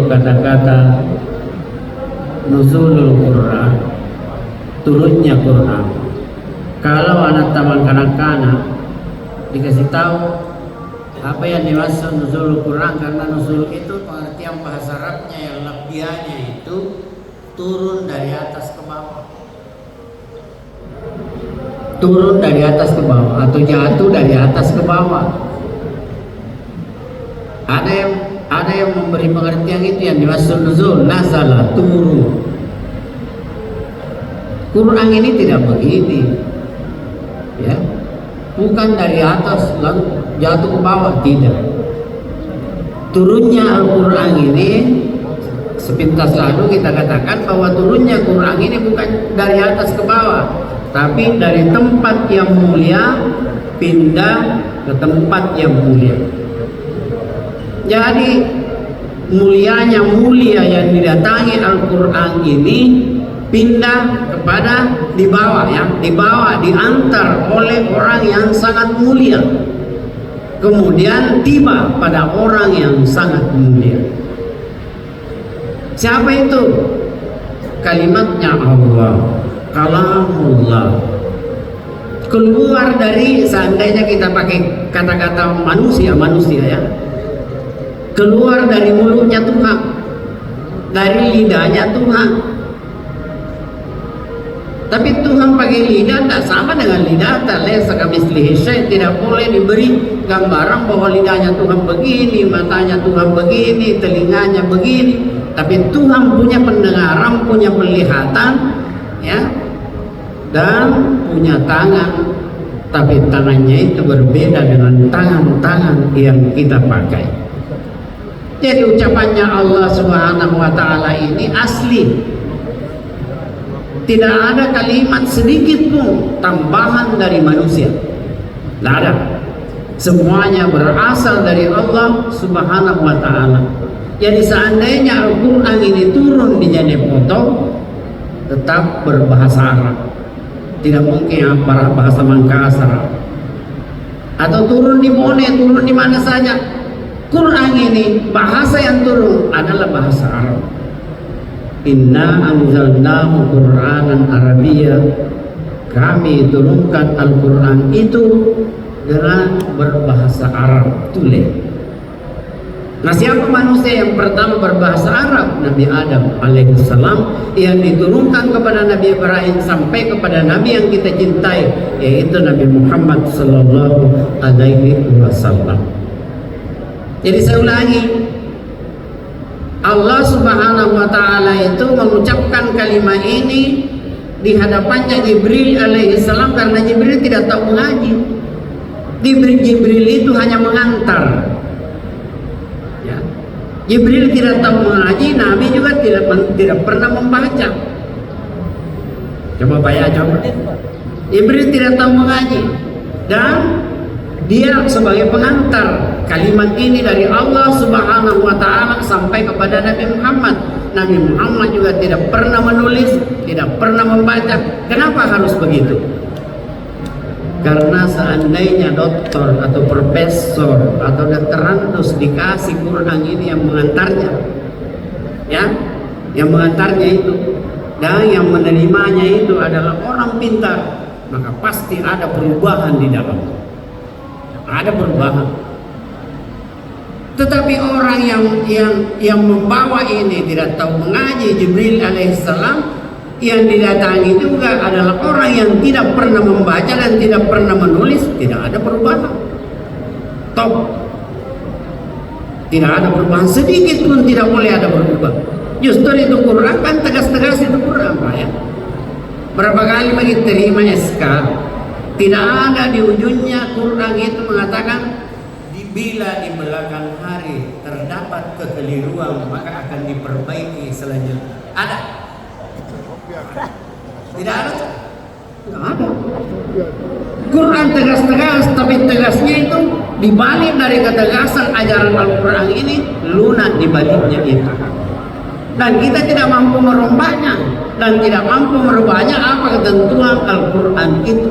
yaitu kata-kata nuzulul Quran, turunnya Quran. Kalau anak taman kanak-kanak dikasih tahu apa yang dimaksud nuzulul Quran, karena nuzul itu pengertian bahasa Arabnya yang lafziannya itu turun dari atas ke bawah, turun dari atas ke bawah atau jatuh dari atas ke bawah. Ada yang memberi pengertian itu yang dimaksud nuzul, nazala, turun. Quran ini tidak begini, ya, bukan dari atas lalu jatuh ke bawah, tidak. Turunnya Al-Quran ini sepintas lalu kita katakan bahwa turunnya Quran ini bukan dari atas ke bawah, tapi dari tempat yang mulia pindah ke tempat yang mulia. Jadi mulia yang didatangi Al-Quran ini pindah kepada di bawah, ya, di bawah, diantar oleh orang yang sangat mulia, kemudian tiba pada orang yang sangat mulia. Siapa itu? Kalimatnya Allah, kalamullah. Keluar dari, seandainya kita pakai kata-kata manusia ya, keluar dari mulutnya Tuhan, dari lidahnya Tuhan. Tapi Tuhan pakai lidah tidak sama dengan lidah laisa kamitslihi syai'. Tidak boleh diberi gambaran bahwa lidahnya Tuhan begini, matanya Tuhan begini, telinganya begini. Tapi Tuhan punya pendengaran, punya penglihatan, ya, dan punya tangan. Tapi tangannya itu berbeda dengan tangan-tangan yang kita pakai. Jadi ucapannya Allah Subhanahu wa Ta'ala ini asli. Tidak ada kalimat sedikit pun tambahan dari manusia. Tidak ada. Semuanya berasal dari Allah Subhanahu wa Ta'ala. Jadi seandainya Al-Quran ini turun di Jeneponto, tetap berbahasa Arab. Tidak mungkin bahasa Makassar. Atau turun di Bone, turun di mana saja. Quran ini bahasa yang turun adalah bahasa Arab. Inna anzalnahu Qur'anan Arabiyya. Kami turunkan Al-Quran itu dengan berbahasa Arab, tulis. Nah, siapa manusia yang pertama berbahasa Arab? Nabi Adam alaihissalam, yang diturunkan kepada Nabi Ibrahim sampai kepada Nabi yang kita cintai, yaitu Nabi Muhammad sallallahu alaihi wasallam. Jadi saya ulangi, Allah Subhanahu wa Ta'ala itu mengucapkan kalimat ini di hadapannya Jibril alaihissalam, karena Jibril tidak tahu mengaji. Jibril itu hanya mengantar. Ya. Jibril tidak tahu mengaji, Nabi juga tidak pernah membaca. Coba coba. Jibril tidak tahu mengaji dan dia sebagai pengantar kalimat ini dari Allah Subhanahu wa Ta'ala sampai kepada Nabi Muhammad. Nabi Muhammad juga tidak pernah menulis, tidak pernah membaca. Kenapa harus begitu? Karena seandainya doktor atau profesor atau doktorandus dikasih Quran ini yang mengantarnya, ya, yang mengantarnya itu dan yang menerimanya itu adalah orang pintar, maka pasti ada perubahan di dalam. Ada perubahan. Tetapi orang yang membawa ini tidak tahu mengaji, Jibril alaihissalam, yang didatangi juga adalah orang yang tidak pernah membaca dan tidak pernah menulis, tidak ada perubahan. Top. Tidak ada perubahan sedikit pun, tidak boleh ada perubahan. Justru itu Quran kan tegas-tegas itu Quran, Pak, ya. Berapa kali bagi terima SK, tidak ada di ujungnya Quran itu mengatakan bila di belakang hari terdapat kekeliruan maka akan diperbaiki selanjutnya. Ada? Tidak ada? Tidak ada. Quran tegas-tegas, tapi tegasnya itu dibalik dari ketegasan ajaran Al-Quran ini, lunak dibaliknya itu. Dan kita tidak mampu merombaknya dan tidak mampu merubahnya apa ketentuan Al-Quran itu.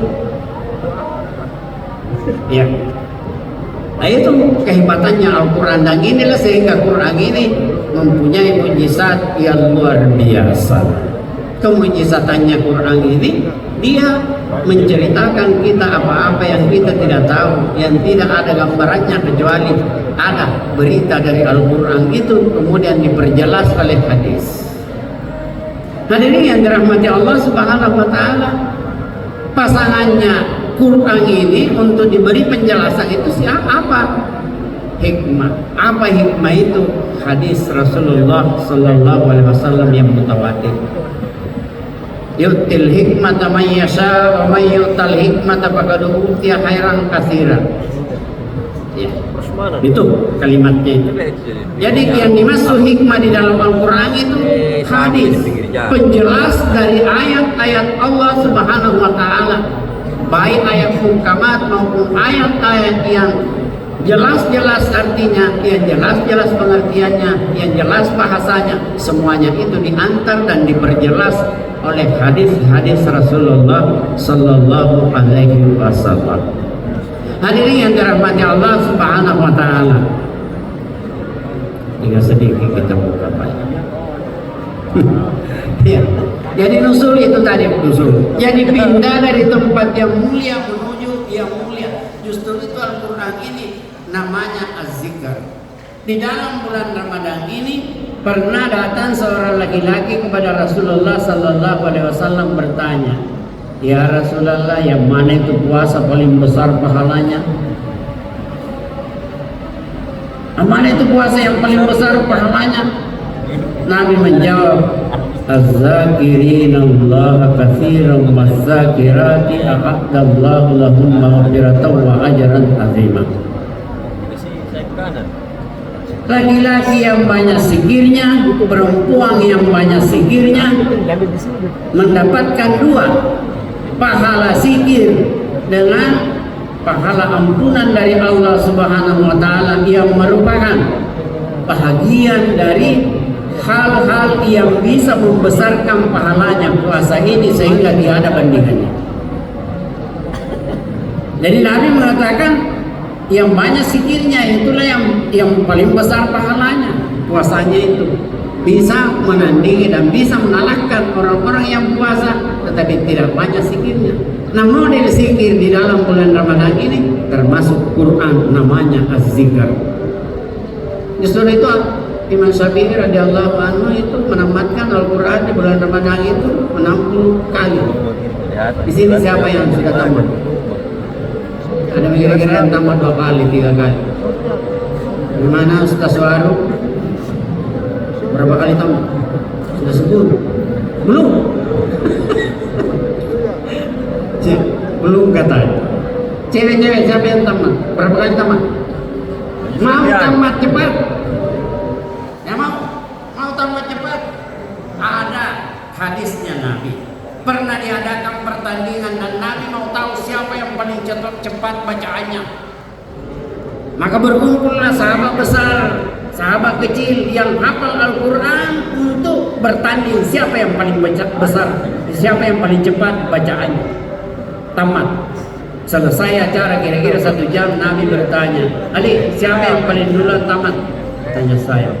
Ya. Nah, itu kehebatannya Al-Quran, dan inilah sehingga Quran ini mempunyai mukjizat yang luar biasa. Kemujizatannya Quran ini, dia menceritakan kita apa-apa yang kita tidak tahu, yang tidak ada gambarannya, kecuali ada berita dari Al-Quran itu kemudian diperjelas oleh hadis. Hadirin yang dirahmati Allah Subhanahu wa Ta'ala, pasangannya Quran ini untuk diberi penjelasan itu apa? Hikmah. Apa hikmah itu? Hadis Rasulullah Sallallahu Alaihi Wasallam yang mutawatir. Yu'til hikmata man yasha wa man yu'tal hikmata faqad utiya khairan katsiran. Ya. Itu kalimatnya itu. Jadi yang dimaksud hikmah di dalam Al-Quran itu hadis, penjelas dari ayat-ayat Allah Subhanahu wa Ta'ala, baik ayat muhkamat maupun ayat-ayat yang jelas-jelas artinya, yang jelas-jelas pengertiannya, yang jelas bahasanya, semuanya itu diantar dan diperjelas oleh hadis-hadis Rasulullah Sallallahu Alaihi Wasallam. Hadirin yang dirahmati Allah Subhanahu wa Ta'ala, tinggal sedikit kita buka banyak. Ya. Jadi nusul itu tadi nusul. Jadi pindah dari tempat yang mulia menuju yang mulia. Justru itu Al-Quran ini namanya Az-Zikr. Di dalam bulan Ramadan ini pernah datang seorang laki-laki kepada Rasulullah Sallallahu Alaihi Wasallam bertanya, "Ya Rasulullah, yang mana itu puasa paling besar pahalanya? Mana itu puasa yang paling besar pahalanya?" Nabi menjawab, "Az-zakirina Allah katsiran waz-zakirati a'addallahu lahum maghfiratan wa ajran 'azima." Laki-laki yang banyak zikirnya, perempuan yang banyak zikirnya mendapatkan dua pahala zikir dengan pahala ampunan dari Allah Subhanahu wa Ta'ala, yang merupakan bahagian dari hal-hal yang bisa membesarkan pahalanya puasa ini sehingga tidak ada bandingannya. Jadi Nabi mengatakan yang banyak zikirnya itulah yang paling besar pahalanya. Puasanya itu bisa menandingi dan bisa mengalahkan orang-orang yang puasa tetapi tidak banyak zikirnya. Nah, model zikir di dalam bulan Ramadan ini termasuk Quran, namanya Az-Zikr. Justru itu Imam Syafi'i radhiyallahu anhu itu menamatkan Al-Quran di bulan Ramadan itu 60 kali. Di sini siapa yang sudah tamat? Ada kira-kira yang tamat 2 kali, 3 kali. Gimana Ustaz Waru? Berapa kali tamat? Sudah 10? Belum? Belum katanya. Cewek-cewek siapa yang tamat? Berapa kali tamat? Mau tamat cepat? Ya mau tamat cepat? Ada hadisnya Nabi. Pernah diadakan pertandingan dan Nabi mau tahu siapa yang paling cepat bacaannya. Maka berkumpullah sahabat besar, sahabat kecil yang hafal Al-Quran untuk bertanding siapa yang paling besar, siapa yang paling cepat bacaannya. Tamat. Selesai acara kira-kira 1 jam, Nabi bertanya, "Ali, siapa yang paling duluan tamat?" Tanya saya.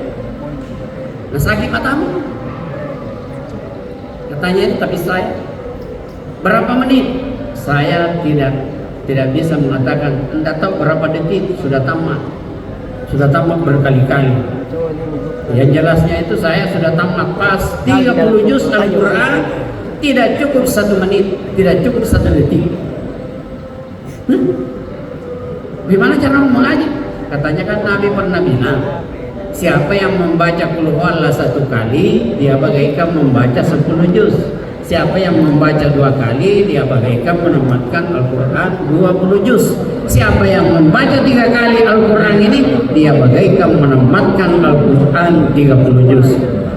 "Nah, sakit matamu?" Katanya itu, "Tapi saya." "Berapa menit?" Saya tidak bisa mengatakan. Anda tahu berapa detik sudah tamat. Sudah tamat berkali-kali. Yang jelasnya itu saya sudah tamat pas 30 juz Al-Quran. Tidak cukup 1 menit, tidak cukup 1 detik. Gimana cara mengaji? Katanya kan Nabi pernah bilang, siapa yang membaca Qul Huwallah 1 kali, dia bagaikan membaca 10 juz. Siapa yang membaca 2 kali, dia bagaikan menamatkan Al-Quran 20 juz. Siapa yang membaca 3 kali Al-Quran ini, dia bagaikan menamatkan Al-Quran 30 juz.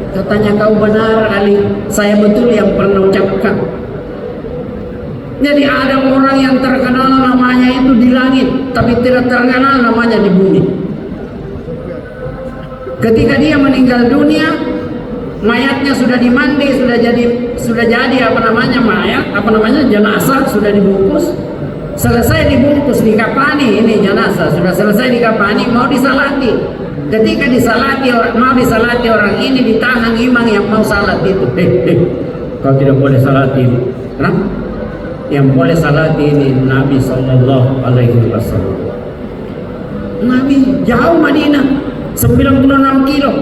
Katanya, "Kau benar Ali, saya betul yang pernah ucapkan." Jadi ada orang yang terkenal namanya itu di langit, tapi tidak terkenal namanya di bumi. Ketika dia meninggal dunia, mayatnya sudah dimandi, sudah jadi mayat, jenazah sudah dibungkus. Selesai dibungkus, dikapani, ini jenazah sudah selesai dikapani, mau disalati. Ketika mau disalati orang ini, ditahan imam yang mau salat itu. Kau tidak boleh salat ini. Kenapa? Yang boleh salat ini Nabi Sallallahu Alaihi Wasallam. Nabi jauh Madinah 96 kilo.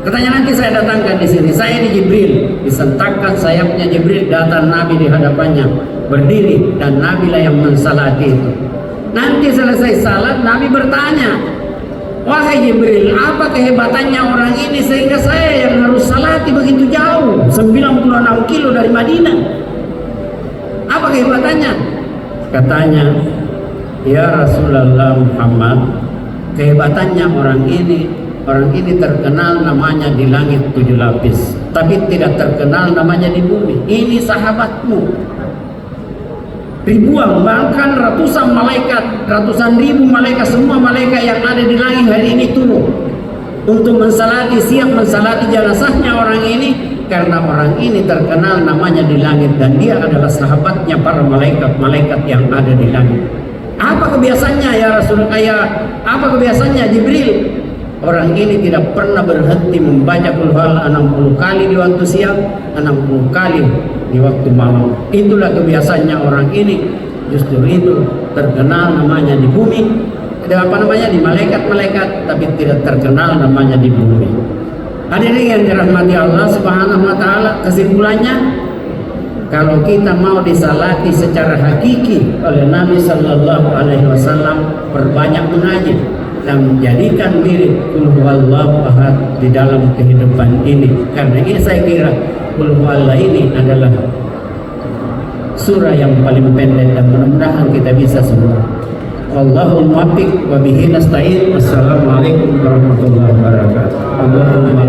Katanya nanti saya datangkan di sini. Saya di Jibril, disentakkan sayapnya Jibril, datang Nabi di hadapannya, berdiri, dan Nabi lah yang mensalati itu. Nanti selesai salat, Nabi bertanya, wahai Jibril, apa kehebatannya orang ini sehingga saya yang harus salati begitu jauh, 96 kilo dari Madinah? Apa kehebatannya? Katanya, ya Rasulullah Muhammad, kehebatannya orang ini terkenal namanya di langit 7 lapis, tapi tidak terkenal namanya di bumi. Ini sahabatmu, ribuan bahkan ratusan malaikat, ratusan ribu malaikat, semua malaikat yang ada di langit hari ini turun untuk mensalati, siap mensalati jenazahnya orang ini, karena orang ini terkenal namanya di langit dan dia adalah sahabatnya para malaikat yang ada di langit. Apa kebiasaannya ya Rasulullah? Apa kebiasaannya Jibril? Orang ini tidak pernah berhenti membaca Qul Huwallahu 60 kali di waktu siang, 60 kali di waktu malam. Itulah kebiasaannya orang ini. Justru itu terkenal namanya di bumi, di malaikat-malaikat, tapi tidak terkenal namanya di bumi. Hadirin yang dirahmati Allah Subhanahu wa taala, kesimpulannya, kalau kita mau disalati secara hakiki oleh Nabi Sallallahu Alaihi Wasallam, perbanyak mengaji dan menjadikan mirip Qul Huwallahu Ahad di dalam kehidupan ini. Karena ini saya kira Qul Huwallahu ini adalah surah yang paling pendek dan mudah-mudahan kita bisa semua. Wallahul muwaffiq wa bihi nasta'in. Wassalamualaikum warahmatullahi wabarakatuh. Allahumma